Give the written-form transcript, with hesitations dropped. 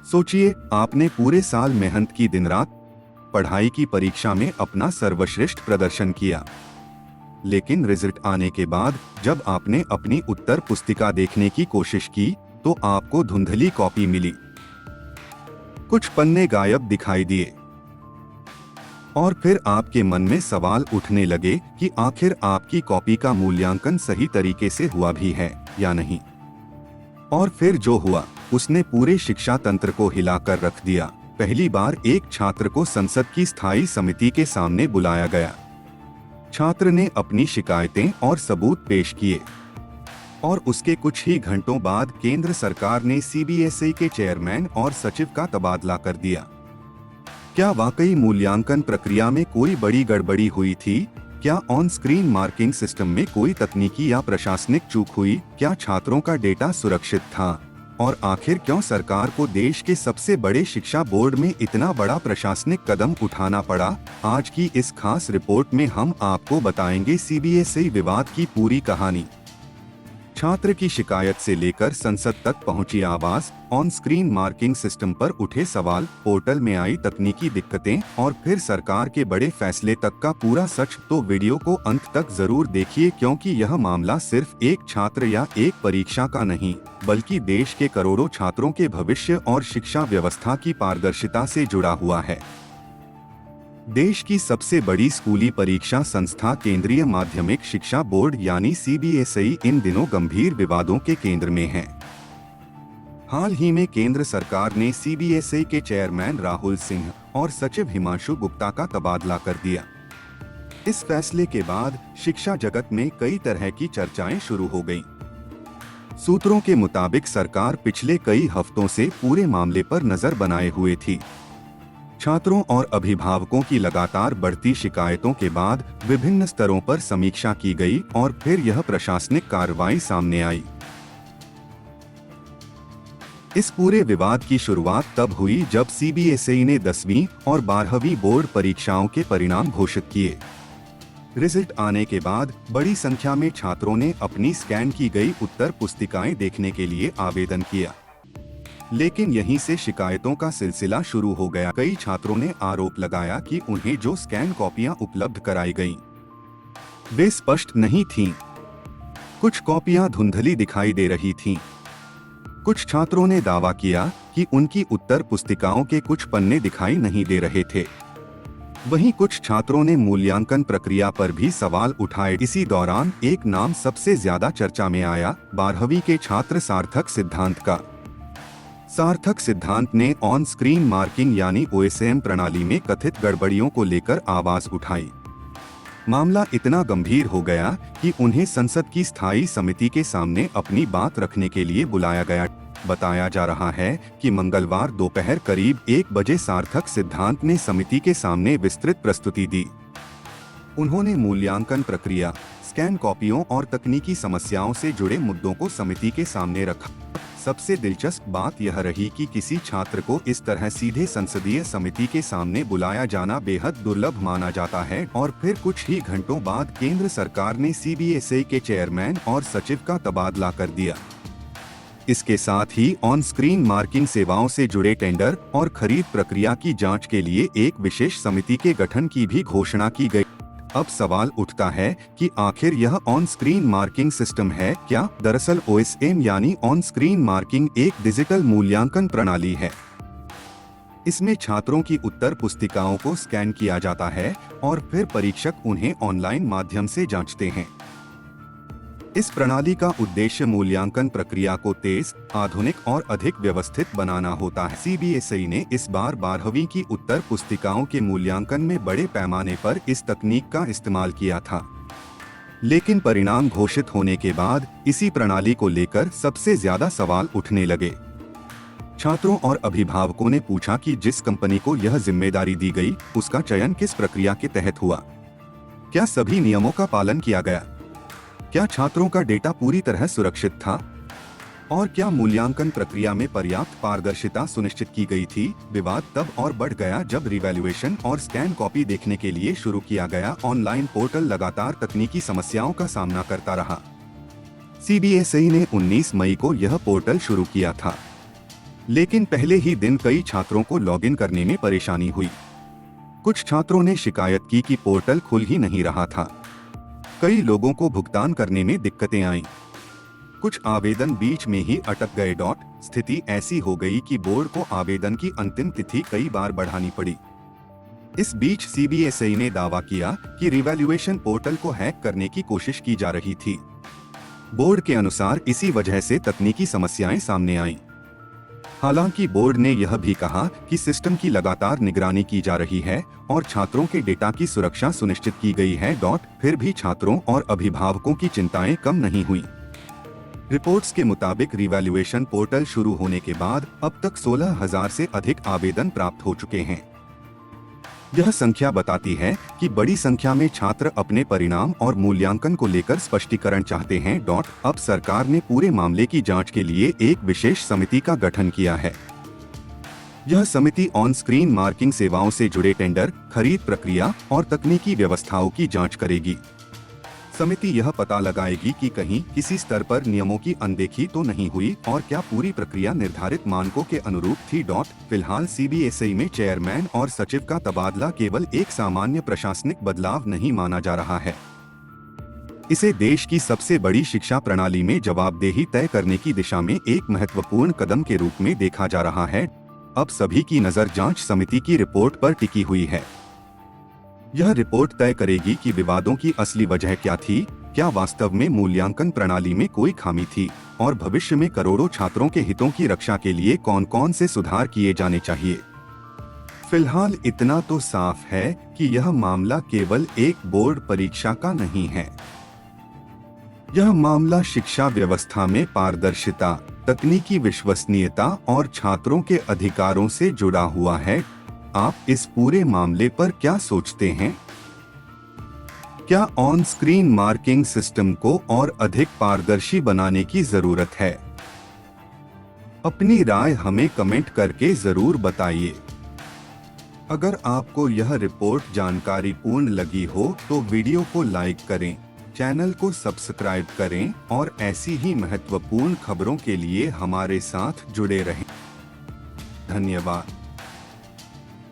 सोचिए, आपने पूरे साल मेहनत की, दिन रात पढ़ाई की, परीक्षा में अपना सर्वश्रेष्ठ प्रदर्शन किया, लेकिन रिजल्ट आने के बाद जब आपने अपनी उत्तर पुस्तिका देखने की कोशिश की तो आपको धुंधली कॉपी मिली। कुछ पन्ने गायब दिखाई दिए और फिर आपके मन में सवाल उठने लगे कि आखिर आपकी कॉपी का मूल्यांकन सही तरीके से हुआ भी है या नहीं। और फिर जो हुआ उसने पूरे शिक्षा तंत्र को हिलाकर रख दिया। पहली बार एक छात्र को संसद की स्थायी समिति के सामने बुलाया गया। छात्र ने अपनी शिकायतें और सबूत पेश किए और उसके कुछ ही घंटों बाद केंद्र सरकार ने सीबीएसई के चेयरमैन और सचिव का तबादला कर दिया। क्या वाकई मूल्यांकन प्रक्रिया में कोई बड़ी गड़बड़ी हुई थी? क्या ऑन स्क्रीन मार्किंग सिस्टम में कोई तकनीकी या प्रशासनिक चूक हुई? क्या छात्रों का डेटा सुरक्षित था? और आखिर क्यों सरकार को देश के सबसे बड़े शिक्षा बोर्ड में इतना बड़ा प्रशासनिक कदम उठाना पड़ा? आज की इस खास रिपोर्ट में हम आपको बताएंगे सीबीएसई विवाद की पूरी कहानी। छात्र की शिकायत से लेकर संसद तक पहुंची आवाज, ऑन स्क्रीन मार्किंग सिस्टम पर उठे सवाल, पोर्टल में आई तकनीकी दिक्कतें और फिर सरकार के बड़े फैसले तक का पूरा सच। तो वीडियो को अंत तक जरूर देखिए, क्योंकि यह मामला सिर्फ एक छात्र या एक परीक्षा का नहीं, बल्कि देश के करोड़ों छात्रों के भविष्य और शिक्षा व्यवस्था की पारदर्शिता से जुड़ा हुआ है। देश की सबसे बड़ी स्कूली परीक्षा संस्था केंद्रीय माध्यमिक शिक्षा बोर्ड यानी सीबीएसई इन दिनों गंभीर विवादों के केंद्र में है। हाल ही में केंद्र सरकार ने सीबीएसई के चेयरमैन राहुल सिंह और सचिव हिमांशु गुप्ता का तबादला कर दिया। इस फैसले के बाद शिक्षा जगत में कई तरह की चर्चाएं शुरू हो गईं। सूत्रों के मुताबिक सरकार पिछले कई हफ्तों से पूरे मामले पर नजर बनाए हुए थी। छात्रों और अभिभावकों की लगातार बढ़ती शिकायतों के बाद विभिन्न स्तरों पर समीक्षा की गई और फिर यह प्रशासनिक कार्रवाई सामने आई। इस पूरे विवाद की शुरुआत तब हुई जब सीबीएसई ने 10वीं और 12वीं बोर्ड परीक्षाओं के परिणाम घोषित किए। रिजल्ट आने के बाद बड़ी संख्या में छात्रों ने अपनी स्कैन की गई उत्तर पुस्तिकाएं देखने के लिए आवेदन किया, लेकिन यहीं से शिकायतों का सिलसिला शुरू हो गया। कई छात्रों ने आरोप लगाया कि उन्हें जो स्कैन कॉपियां उपलब्ध कराई गईं, वे स्पष्ट नहीं थीं। कुछ कॉपियां धुंधली दिखाई दे रही थीं। कुछ छात्रों ने दावा किया कि उनकी उत्तर पुस्तिकाओं के कुछ पन्ने दिखाई नहीं दे रहे थे। वहीं कुछ छात्रों ने मूल्यांकन प्रक्रिया पर भी सवाल उठाए। इसी दौरान एक नाम सबसे ज्यादा चर्चा में आया, 12वीं के छात्र सार्थक सिद्धांत का। सार्थक सिद्धांत ने ऑन स्क्रीन मार्किंग यानी ओएसएम प्रणाली में कथित गड़बड़ियों को लेकर आवाज उठाई। मामला इतना गंभीर हो गया कि उन्हें संसद की स्थायी समिति के सामने अपनी बात रखने के लिए बुलाया गया। बताया जा रहा है कि मंगलवार दोपहर करीब 1 बजे सार्थक सिद्धांत ने समिति के सामने विस्तृत प्रस्तुति दी। उन्होंने मूल्यांकन प्रक्रिया, स्कैन कॉपियों और तकनीकी समस्याओं से जुड़े मुद्दों को समिति के सामने रखा। सबसे दिलचस्प बात यह रही कि किसी छात्र को इस तरह सीधे संसदीय समिति के सामने बुलाया जाना बेहद दुर्लभ माना जाता है। और फिर कुछ ही घंटों बाद केंद्र सरकार ने सीबीएसई के चेयरमैन और सचिव का तबादला कर दिया। इसके साथ ही ऑन स्क्रीन मार्किंग सेवाओं से जुड़े टेंडर और खरीद प्रक्रिया की जांच के लिए एक विशेष समिति के गठन की भी घोषणा की गई। अब सवाल उठता है कि आखिर यह ऑन स्क्रीन मार्किंग सिस्टम है क्या? दरअसल ओएसएम यानी ऑन स्क्रीन मार्किंग एक डिजिटल मूल्यांकन प्रणाली है। इसमें छात्रों की उत्तर पुस्तिकाओं को स्कैन किया जाता है और फिर परीक्षक उन्हें ऑनलाइन माध्यम से जांचते हैं। इस प्रणाली का उद्देश्य मूल्यांकन प्रक्रिया को तेज, आधुनिक और अधिक व्यवस्थित बनाना होता है। सीबीएसई ने इस बार 12वीं की उत्तर पुस्तिकाओं के मूल्यांकन में बड़े पैमाने पर इस तकनीक का इस्तेमाल किया था, लेकिन परिणाम घोषित होने के बाद इसी प्रणाली को लेकर सबसे ज्यादा सवाल उठने लगे। छात्रों और अभिभावकों ने पूछा कि जिस कंपनी को यह जिम्मेदारी दी गई, उसका चयन किस प्रक्रिया के तहत हुआ? क्या सभी नियमों का पालन किया गया? क्या छात्रों का डेटा पूरी तरह सुरक्षित था? और क्या मूल्यांकन प्रक्रिया में पर्याप्त पारदर्शिता सुनिश्चित की गई थी? विवाद तब और बढ़ गया जब रिवैल्यूएशन और स्कैन कॉपी देखने के लिए शुरू किया गया ऑनलाइन पोर्टल लगातार तकनीकी समस्याओं का सामना करता रहा। सीबीएसई ने 19 मई को यह पोर्टल शुरू किया था। लेकिन पहले ही दिन कई छात्रों को लॉगिन करने में परेशानी हुई। कुछ छात्रों ने शिकायत की कि पोर्टल खुल ही नहीं रहा था। कई लोगों को भुगतान करने में दिक्कतें आईं। कुछ आवेदन बीच में ही अटक गए। स्थिति ऐसी हो गई कि बोर्ड को आवेदन की अंतिम तिथि कई बार बढ़ानी पड़ी। इस बीच सीबीएसई ने दावा किया कि रिवैल्यूएशन पोर्टल को हैक करने की कोशिश की जा रही थी। बोर्ड के अनुसार इसी वजह से तकनीकी समस्याएं सामने आईं। हालांकि बोर्ड ने यह भी कहा कि सिस्टम की लगातार निगरानी की जा रही है और छात्रों के डेटा की सुरक्षा सुनिश्चित की गई है। फिर भी छात्रों और अभिभावकों की चिंताएं कम नहीं हुई। रिपोर्ट्स के मुताबिक रिवैल्यूएशन पोर्टल शुरू होने के बाद अब तक 16,000 से अधिक आवेदन प्राप्त हो चुके हैं। यह संख्या बताती है कि बड़ी संख्या में छात्र अपने परिणाम और मूल्यांकन को लेकर स्पष्टीकरण चाहते हैं। अब सरकार ने पूरे मामले की जांच के लिए एक विशेष समिति का गठन किया है। यह समिति ऑन स्क्रीन मार्किंग सेवाओं से जुड़े टेंडर, खरीद प्रक्रिया और तकनीकी व्यवस्थाओं की जांच करेगी। समिति यह पता लगाएगी कि कहीं किसी स्तर पर नियमों की अनदेखी तो नहीं हुई और क्या पूरी प्रक्रिया निर्धारित मानकों के अनुरूप थी। फिलहाल सीबीएसई में चेयरमैन और सचिव का तबादला केवल एक सामान्य प्रशासनिक बदलाव नहीं माना जा रहा है। इसे देश की सबसे बड़ी शिक्षा प्रणाली में जवाबदेही तय करने की दिशा में एक महत्वपूर्ण कदम के रूप में देखा जा रहा है। अब सभी की नजर जांच समिति की रिपोर्ट पर टिकी हुई है। यह रिपोर्ट तय करेगी कि विवादों की असली वजह क्या थी, क्या वास्तव में मूल्यांकन प्रणाली में कोई खामी थी और भविष्य में करोड़ों छात्रों के हितों की रक्षा के लिए कौन-कौन से सुधार किए जाने चाहिए। फिलहाल इतना तो साफ है कि यह मामला केवल एक बोर्ड परीक्षा का नहीं है। यह मामला शिक्षा व्यवस्था में पारदर्शिता, तकनीकी विश्वसनीयता और छात्रों के अधिकारों से जुड़ा हुआ है। आप इस पूरे मामले पर क्या सोचते हैं? क्या ऑन स्क्रीन मार्किंग सिस्टम को और अधिक पारदर्शी बनाने की जरूरत है? अपनी राय हमें कमेंट करके जरूर बताइए। अगर आपको यह रिपोर्ट जानकारीपूर्ण लगी हो तो वीडियो को लाइक करें, चैनल को सब्सक्राइब करें और ऐसी ही महत्वपूर्ण खबरों के लिए हमारे साथ जुड़े रहें। धन्यवाद।